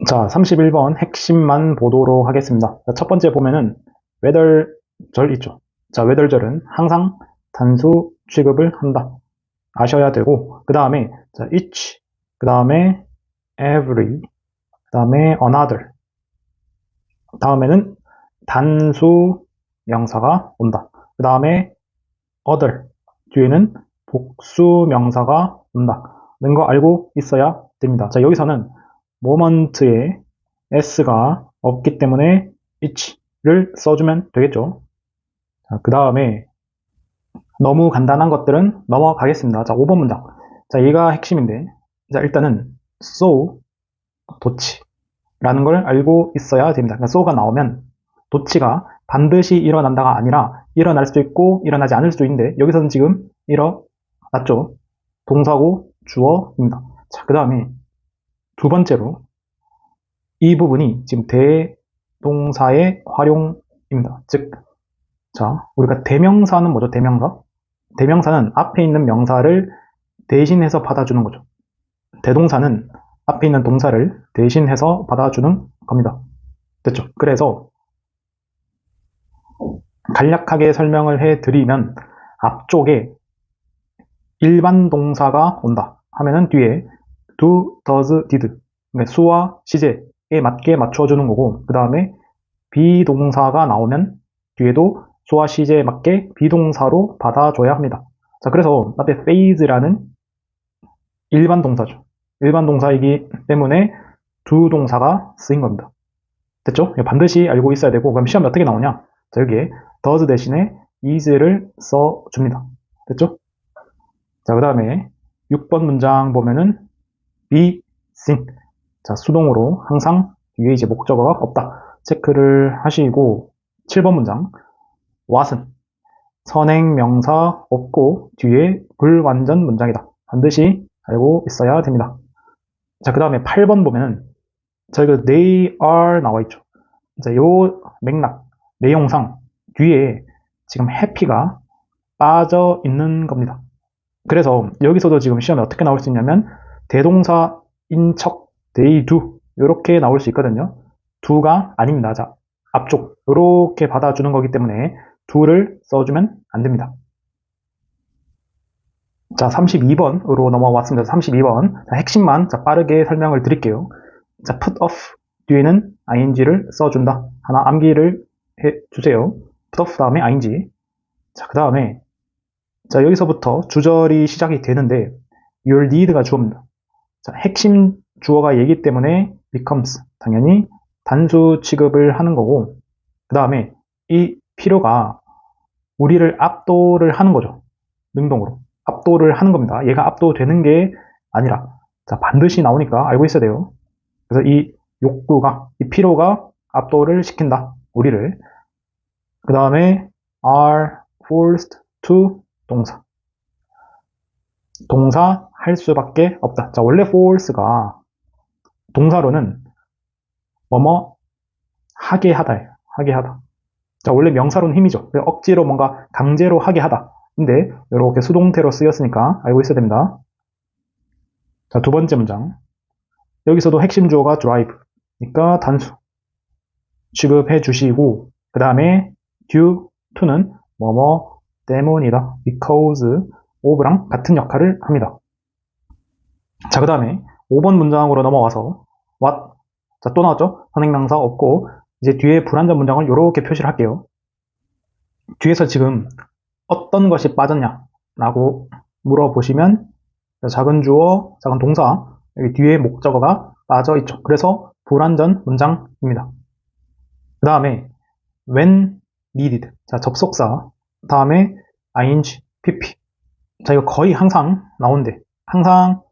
자, 31번 핵심만 보도록 하겠습니다. 자, 첫 번째 보면은 외덜절 있죠. 자, 외덜절은 항상 단수 취급을 한다. 아셔야 되고, 그 다음에 자, each, 그 다음에 every, 그 다음에 another, 다음에는 단수 명사가 온다. 그 다음에 other, 뒤에는 복수 명사가 온다는 거 알고 있어야 됩니다. 자, 여기서는 moment에 s가 없기 때문에 each를 써주면 되겠죠. 그 다음에 너무 간단한 것들은 넘어가겠습니다. 자, 5번 문장. 자, 얘가 핵심인데, 자, 일단은 so, 도치라는 걸 알고 있어야 됩니다. 그러니까 so가 나오면 도치가 반드시 일어난다가 아니라 일어날 수도 있고 일어나지 않을 수도 있는데 여기서는 지금 일어났죠. 동사고 주어입니다. 자, 그 다음에 두 번째로 이 부분이 지금 대동사의 활용입니다. 즉, 자, 우리가 대명사는 뭐죠? 대명사? 대명사는 앞에 있는 명사를 대신해서 받아주는 거죠. 대동사는 앞에 있는 동사를 대신해서 받아주는 겁니다. 됐죠? 그래서 간략하게 설명을 해드리면 앞쪽에 일반 동사가 온다 하면은 뒤에 do, does, did 수와 시제에 맞게 맞춰주는 거고 그 다음에 비동사가 나오면 뒤에도 수와 시제에 맞게 비동사로 받아줘야 합니다. 자, 그래서 앞에 phase라는 일반 동사죠. 일반 동사이기 때문에 두 동사가 쓰인 겁니다. 됐죠? 반드시 알고 있어야 되고 그럼 시험이 어떻게 나오냐? 자, 여기에 does 대신에 is를 써줍니다. 됐죠? 자, 그 다음에 6번 문장 보면은 be seen. 자, 수동으로 항상 뒤에 이제 목적어가 없다. 체크를 하시고 7번 문장 what은 선행명사 없고 뒤에 불완전 문장이다. 반드시 알고 있어야 됩니다. 자, 그 다음에 8번 보면은 저희가 they are 나와 있죠. 자, 요 맥락, 내용상 뒤에 지금 happy가 빠져 있는 겁니다. 그래서 여기서도 지금 시험에 어떻게 나올 수 있냐면 대동사인 척 they do 이렇게 나올 수 있거든요. do가 아닙니다. 자, 앞쪽 이렇게 받아주는 거기 때문에 do를 써주면 안 됩니다. 자, 32번으로 넘어왔습니다. 32번. 자, 핵심만 자, 빠르게 설명을 드릴게요. 자, put off 뒤에는 ing를 써준다. 하나 암기를 해주세요. put off 다음에 ing. 자, 그 다음에 자, 여기서부터 주절이 시작이 되는데 your need가 주어입니다. 자, 핵심 주어가 얘기 때문에 becomes 당연히 단수 취급을 하는 거고 그 다음에 이 필요가 우리를 압도를 하는 거죠. 능동으로 압도를 하는 겁니다. 얘가 압도되는 게 아니라 자, 반드시 나오니까 알고 있어야 돼요. 그래서 이 욕구가 이 필요가 압도를 시킨다. 우리를. 그 다음에 are forced to 동사. 동사 할 수밖에 없다. 자, 원래 force가 동사로는 뭐뭐 하게 하다예요. 하게 하다. 자, 원래 명사로는 힘이죠. 억지로 뭔가 강제로 하게 하다. 근데 이렇게 수동태로 쓰였으니까 알고 있어야 됩니다. 자, 두 번째 문장. 여기서도 핵심 주어가 drive. 그러니까 단수 취급해 주시고 그 다음에 due to는 뭐뭐 때문이다. because of랑 같은 역할을 합니다. 자, 그 다음에 5번 문장으로 넘어와서 what. 자, 또 나왔죠? 선행명사 없고 이제 뒤에 불완전 문장을 이렇게 표시를 할게요. 뒤에서 지금 어떤 것이 빠졌냐 라고 물어보시면 작은 주어, 작은 동사 여기 뒤에 목적어가 빠져 있죠. 그래서 불완전 문장입니다. 그 다음에 when needed. 자, 접속사 다음에 ing, pp. 자, 이거 거의 항상 나오는데 항상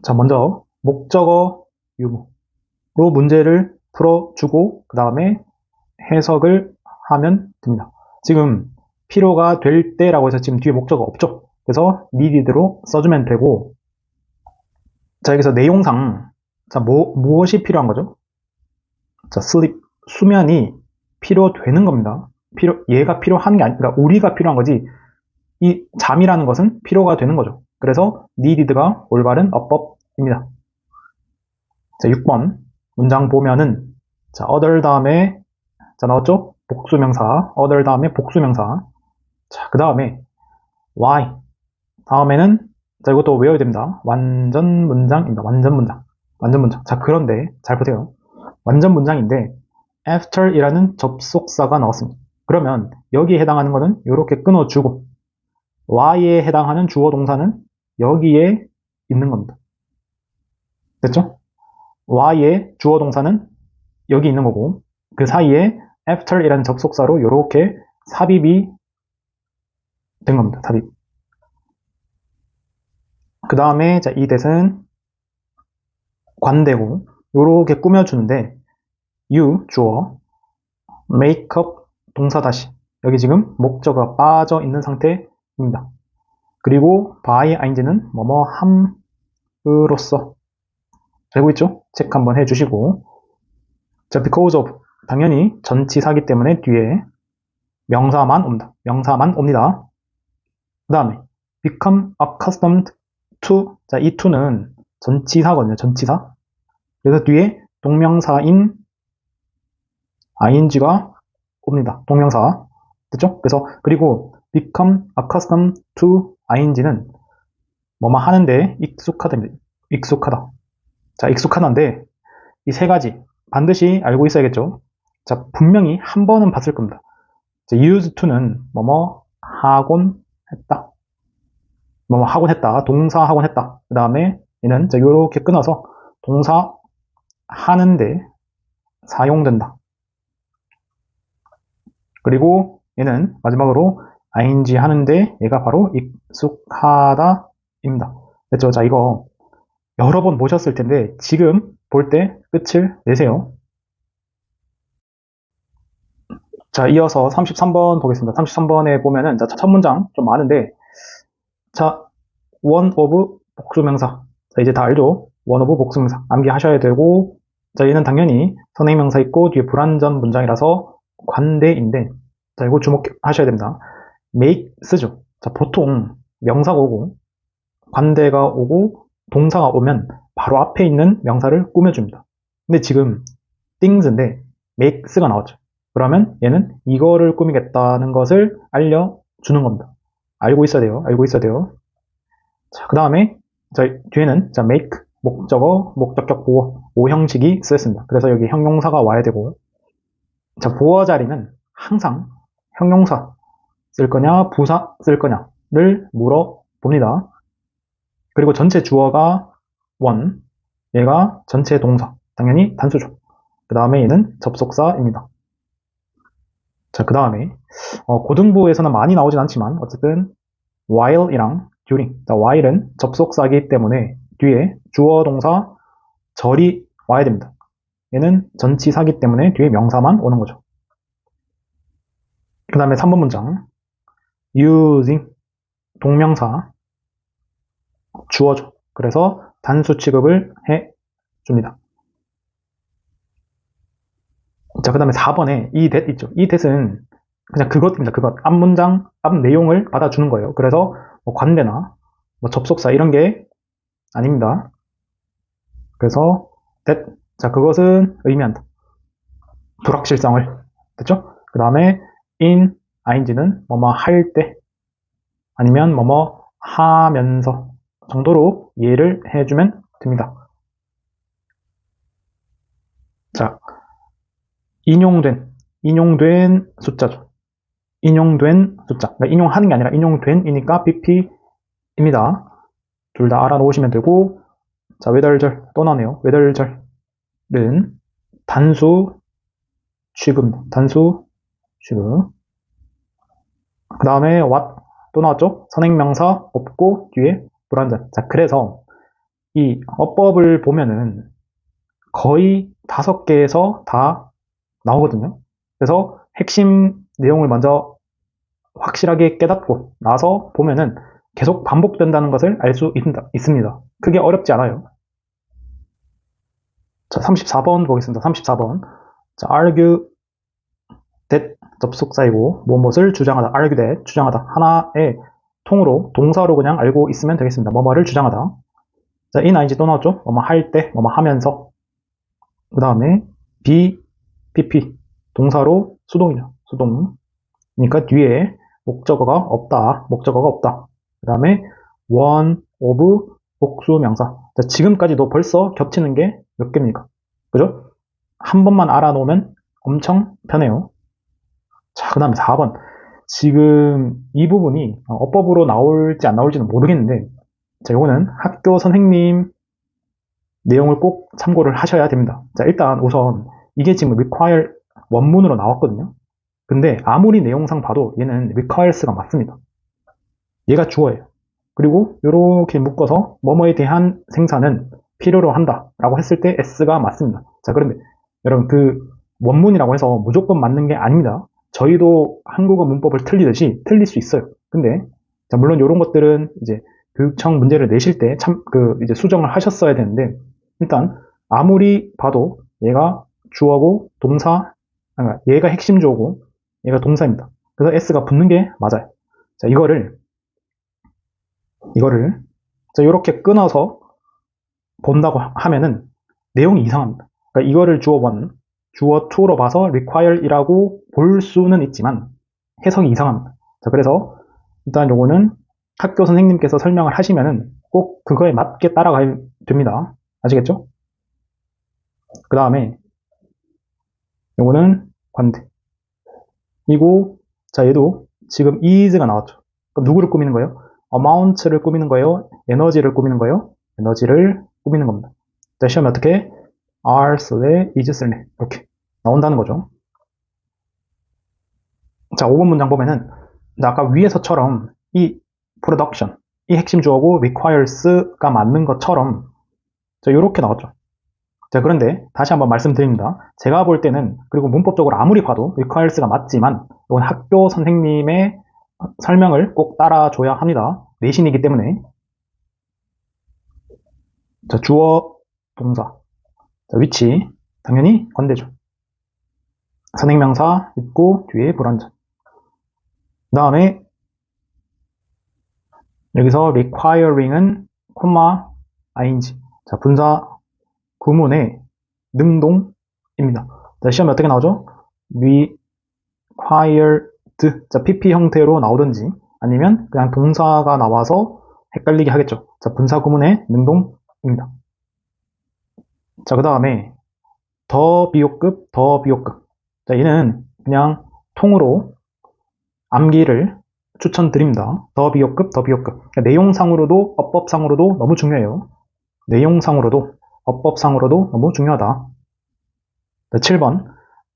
자, 먼저 목적어 유무로 문제를 풀어주고 그 다음에 해석을 하면 됩니다. 지금 필요가 될 때라고 해서 지금 뒤에 목적어 없죠. 그래서 needed로 써주면 되고 자, 여기서 내용상 자, 무엇이 필요한 거죠? 자, sleep, 수면이 필요되는 겁니다. 얘가 필요한 게 아니라 그러니까 우리가 필요한 거지 이 잠이라는 것은 필요가 되는 거죠. 그래서 needed가 올바른 어법입니다. 자, 6번 문장 보면은, 자, other 다음에, 자, 나왔죠? 복수명사, other 다음에 복수명사. 자, 그 다음에, why. 다음에는, 자, 이것도 외워야 됩니다. 완전 문장입니다. 완전 문장. 완전 문장. 자, 그런데, 잘 보세요. 완전 문장인데, after이라는 접속사가 나왔습니다. 그러면, 여기에 해당하는 거는 이렇게 끊어주고, why에 해당하는 주어 동사는 여기에 있는 겁니다. 됐죠? why의 주어 동사는 여기 있는 거고, 그 사이에 after이라는 접속사로 이렇게 삽입이 된 겁니다. 삽입. 그 다음에 이 that은 관대고 이렇게 꾸며주는데 you 주어, make up 동사 다시 여기 지금 목적어가 빠져 있는 상태입니다. 그리고 by ing는 뭐뭐 함으로써 알고 있죠? 체크 한번 해주시고 자 because of 당연히 전치사기 때문에 뒤에 명사만 옵니다. 명사만 옵니다. 그 다음에 become accustomed to 자, 이 to는 전치사거든요. 전치사. 그래서 뒤에 동명사인 ing가 옵니다. 동명사. 됐죠? 그래서 그리고 become accustomed to ing는 뭐뭐 하는데 익숙하답니다. 익숙하다. 자, 익숙하다인데 이 세 가지 반드시 알고 있어야겠죠? 자, 분명히 한 번은 봤을 겁니다. 자, used to는 뭐뭐 하곤 했다. 뭐뭐 하곤 했다. 동사 하곤 했다. 그 다음에 얘는 이렇게 끊어서 동사 하는데 사용된다. 그리고 얘는 마지막으로 ing 하는데 얘가 바로 익숙하다입니다. 됐죠? 자, 이거 여러 번 보셨을 텐데 지금 볼 때 끝을 내세요. 자, 이어서 33번 보겠습니다. 33번에 보면은 자, 첫 문장 좀 많은데 자, one of 복수명사. 자, 이제 다 알죠? one of 복수명사. 암기하셔야 되고 자, 얘는 당연히 선행명사 있고 뒤에 불완전 문장이라서 관대인데 자, 이거 주목하셔야 됩니다. make 쓰죠. 자, 보통 명사가 오고 관대가 오고 동사가 오면 바로 앞에 있는 명사를 꾸며줍니다. 근데 지금 things인데 makes가 나왔죠. 그러면 얘는 이거를 꾸미겠다는 것을 알려주는 겁니다. 알고 있어야 돼요. 알고 있어야 돼요. 자, 그 다음에 뒤에는 자, make 목적어, 목적격 보어, 오형식이 쓰였습니다. 그래서 여기 형용사가 와야 되고 자, 보어 자리는 항상 형용사 쓸 거냐, 부사 쓸 거냐를 물어봅니다. 그리고 전체 주어가 one, 얘가 전체 동사, 당연히 단수죠. 그 다음에 얘는 접속사입니다. 자, 그 다음에 고등부에서는 많이 나오진 않지만 어쨌든 while이랑 during, 자, while은 접속사이기 때문에 뒤에 주어 동사 절이 와야 됩니다. 얘는 전치사기 때문에 뒤에 명사만 오는 거죠. 그 다음에 3번 문장 using 동명사 주어죠. 그래서 단수 취급을 해줍니다. 자, 그 다음에 4번에 이 that 있죠. 이 that은 그냥 그것입니다. 그것. 앞 문장, 앞 내용을 받아주는 거예요. 그래서 뭐 관대나 뭐 접속사 이런 게 아닙니다. 그래서 that, 자, 그것은 의미한다. 불확실성을. 됐죠? 그 다음에 in, ing는 뭐뭐 할 때 아니면 뭐뭐 하면서 정도로 이해를 해주면 됩니다. 자, 인용된 숫자죠. 인용된 숫자. 그러니까 인용하는 게 아니라 인용된이니까 BP입니다. 둘 다 알아놓으시면 되고, 자, 외달절 또 나오네요. 외달절은 단수 취급입니다. 단수 취급. 그 다음에 what 또 나왔죠? 선행명사 없고 뒤에 불완전. 자, 그래서 이 어법을 보면은 거의 5개에서 다 나오거든요. 그래서 핵심 내용을 먼저 확실하게 깨닫고 나서 보면은 계속 반복된다는 것을 알 수 있습니다. 크게 어렵지 않아요. 자, 34번 보겠습니다. 34번. 자, argue that 접속사이고 무엇을 주장하다. argue that 주장하다. 하나의 통으로 동사로 그냥 알고 있으면 되겠습니다. 뭐뭐를 주장하다. 자, in ing 또 나왔죠? 뭐뭐 할 때, 뭐뭐 하면서. 그 다음에 be, pp. 동사로 수동이죠. 수동. 그러니까 뒤에 목적어가 없다. 목적어가 없다. 그 다음에 one of 복수명사. 자, 지금까지도 벌써 겹치는 게 몇 개입니까? 그죠? 한 번만 알아놓으면 엄청 편해요. 자, 그 다음에 4번. 지금 이 부분이 어법으로 나올지 안 나올지는 모르겠는데, 자, 요거는 학교 선생님 내용을 꼭 참고를 하셔야 됩니다. 자, 일단 우선 이게 지금 require 원문으로 나왔거든요. 근데 아무리 내용상 봐도 얘는 requires가 맞습니다. 얘가 주어예요. 그리고 이렇게 묶어서 뭐뭐에 대한 생산은 필요로 한다 라고 했을 때 s가 맞습니다. 자, 그런데 여러분 그 원문이라고 해서 무조건 맞는 게 아닙니다. 저희도 한국어 문법을 틀리듯이 틀릴 수 있어요. 근데 자, 물론 이런 것들은 이제 교육청 문제를 내실 때 참 이제 수정을 하셨어야 되는데, 일단 아무리 봐도 얘가 주어고 동사, 그러니까 얘가 핵심 주어고 얘가 동사입니다. 그래서 s가 붙는 게 맞아요. 자, 이거를 자, 이렇게 끊어서 본다고 하면은 내용이 이상합니다. 그러니까 이거를 주어 1, 주어 2로 봐서 require이라고 볼 수는 있지만 해석이 이상합니다. 자, 그래서 일단 요거는 학교 선생님께서 설명을 하시면은 꼭 그거에 맞게 따라가야 됩니다. 아시겠죠? 그 다음에 요거는 관대. 이고, 자, 얘도 지금 is가 나왔죠. 그럼 누구를 꾸미는 거예요? amount를 꾸미는 거예요? 에너지를 꾸미는 거예요? 에너지를 꾸미는 겁니다. 자, 시험에 어떻게? are 쓸래? is 쓸래? 이렇게 나온다는 거죠. 자, 5번 문장 보면은 아까 위에서처럼 이 production, 이 핵심 주어고 requires가 맞는 것처럼 자, 이렇게 나왔죠. 자, 그런데 다시 한번 말씀드립니다. 제가 볼 때는, 그리고 문법적으로 아무리 봐도 requires가 맞지만 이건 학교 선생님의 설명을 꼭 따라줘야 합니다. 내신이기 때문에. 자, 주어, 동사. 자, 위치. 당연히 관대죠. 선행명사 있고 뒤에 불완전. 그 다음에 여기서 requiring은 콤마 ing. 자, 분사 구문의 능동입니다. 자, 시험에 어떻게 나오죠? required. 자, pp 형태로 나오든지 아니면 그냥 동사가 나와서 헷갈리게 하겠죠. 자, 분사 구문의 능동입니다. 자, 그 다음에 더 비호급, 더 비호급. 자, 얘는 그냥 통으로 암기를 추천드립니다. 더 비호급, 더 비호급. 그러니까 내용상으로도 어법상으로도 너무 중요해요. 내용상으로도 어법상으로도 너무 중요하다. 자, 7번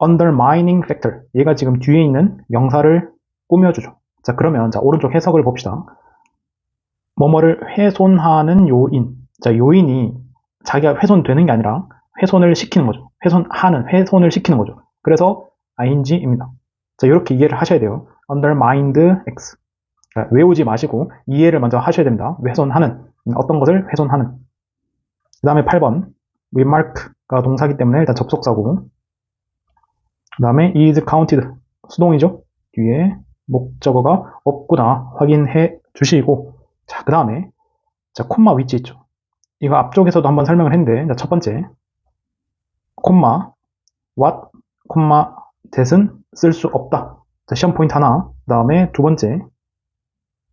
undermining factor. 얘가 지금 뒤에 있는 명사를 꾸며주죠. 자, 그러면 자, 오른쪽 해석을 봅시다. 뭐뭐를 훼손하는 요인. 자, 요인이 자기가 훼손되는 게 아니라 훼손을 시키는 거죠. 훼손을 시키는 거죠. 그래서 ing입니다. 자, 이렇게 이해를 하셔야 돼요. undermined x. 자, 외우지 마시고 이해를 먼저 하셔야 됩니다. 훼손하는, 어떤 것을 훼손하는. 그 다음에 8번 remark가 동사기 때문에 일단 접속사고, 그 다음에 is counted 수동이죠. 뒤에 목적어가 없구나 확인해 주시고, 자, 그 다음에 자, 콤마 위치 있죠. 이거 앞쪽에서도 한번 설명을 했는데, 자, 첫 번째 콤마 what, 콤마 that은 쓸 수 없다. 자, 시험 포인트 하나. 그 다음에 두 번째,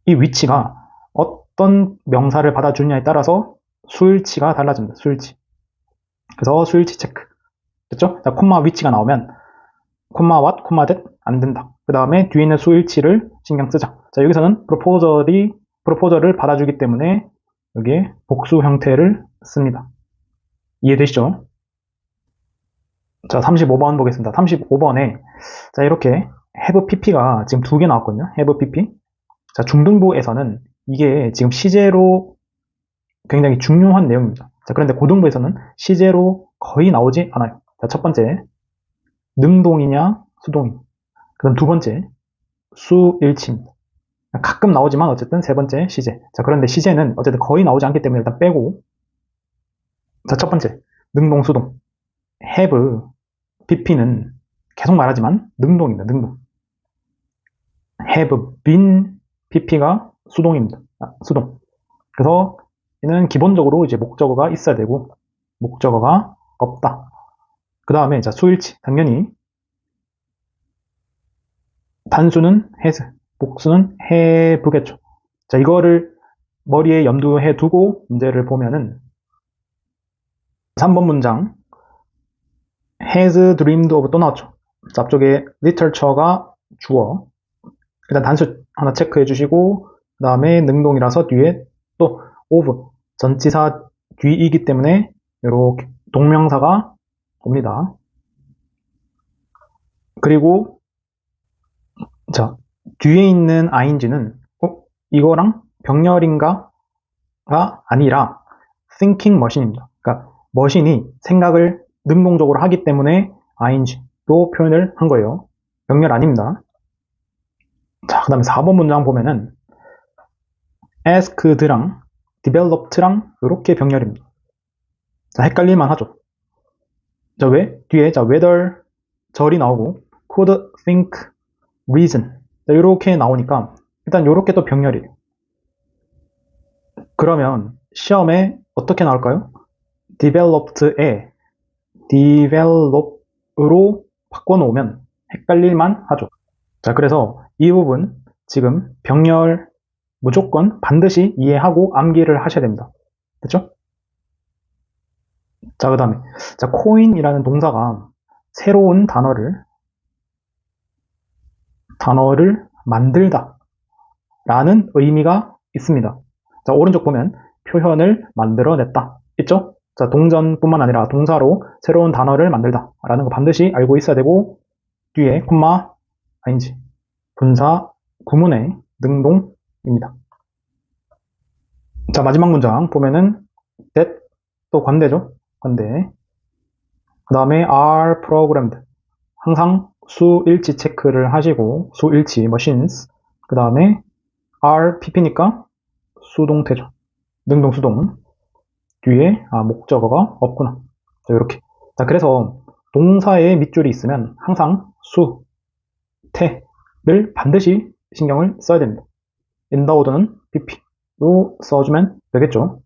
이 위치가 어떤 명사를 받아주느냐에 따라서 수일치가 달라집니다. 수일치. 그래서 수일치 체크. 됐죠? 자, 콤마 위치가 나오면 콤마 what, 콤마 that 안 된다. 그 다음에 뒤에 있는 수일치를 신경 쓰자. 자, 여기서는 프로포저를 받아주기 때문에 여기에 복수 형태를 씁니다. 이해되시죠? 자, 35번 보겠습니다. 35번에 자, 이렇게 have pp가 지금 두 개 나왔거든요. have pp. 자, 중등부에서는 이게 지금 시제로 굉장히 중요한 내용입니다. 자, 그런데 고등부에서는 시제로 거의 나오지 않아요. 자, 첫 번째 능동이냐 수동이냐. 그다음 두 번째 수일치입니다. 가끔 나오지만 어쨌든 세 번째 시제. 자, 그런데 시제는 어쨌든 거의 나오지 않기 때문에 일단 빼고, 자, 첫 번째 능동 수동. have pp는 계속 말하지만 능동입니다. 능동. have been pp가 수동입니다. 수동. 그래서 얘는 기본적으로 이제 목적어가 있어야 되고 목적어가 없다. 그 다음에 자 수일치 당연히 단수는 has, 복수는 have겠죠. 자 이거를 머리에 염두해 두고 문제를 보면은 3번 문장 has dreamed of 또 나왔죠. 자, 앞쪽에 literature가 주어. 일단 단수 하나 체크해 주시고 그 다음에 능동이라서 뒤에 또 of 전치사 뒤이기 때문에 이렇게 동명사가 옵니다. 그리고 자 뒤에 있는 ing는 이거랑 병렬인가가 아니라 thinking machine입니다. 그러니까 머신이 생각을 능동적으로 하기 때문에 ing로 표현을 한 거예요. 병렬 아닙니다. 자, 그 다음에 4번 문장 보면은 asked랑 developed랑 이렇게 병렬입니다. 자, 헷갈릴만 하죠. 자, 왜? 뒤에 자, whether 절이 나오고 could think reason 자, 이렇게 나오니까 일단 이렇게 또 병렬이에요. 그러면 시험에 어떻게 나올까요? developed에 develop으로 바꿔놓으면 헷갈릴만 하죠. 자, 그래서 이 부분 지금 병렬 무조건 반드시 이해하고 암기를 하셔야 됩니다. 됐죠? 자, 그 다음에 자, 코인이라는 동사가 새로운 단어를 만들다 라는 의미가 있습니다. 자, 오른쪽 보면 표현을 만들어냈다 있죠? 자, 동전뿐만 아니라 동사로 새로운 단어를 만들다 라는 거 반드시 알고 있어야 되고 뒤에 콤마 ing 분사 구문의 능동입니다. 자, 마지막 문장 보면은 that 또 관대죠? 관대. 그 다음에 are programmed 항상 수일치 체크를 하시고 수일치 machines 그 다음에 are pp니까 수동태죠. 능동 수동 뒤에 목적어가 없구나. 자, 이렇게. 자, 그래서 동사에 밑줄이 있으면 항상 수, 태를 반드시 신경을 써야 됩니다. in the order는 pp로 써주면 되겠죠.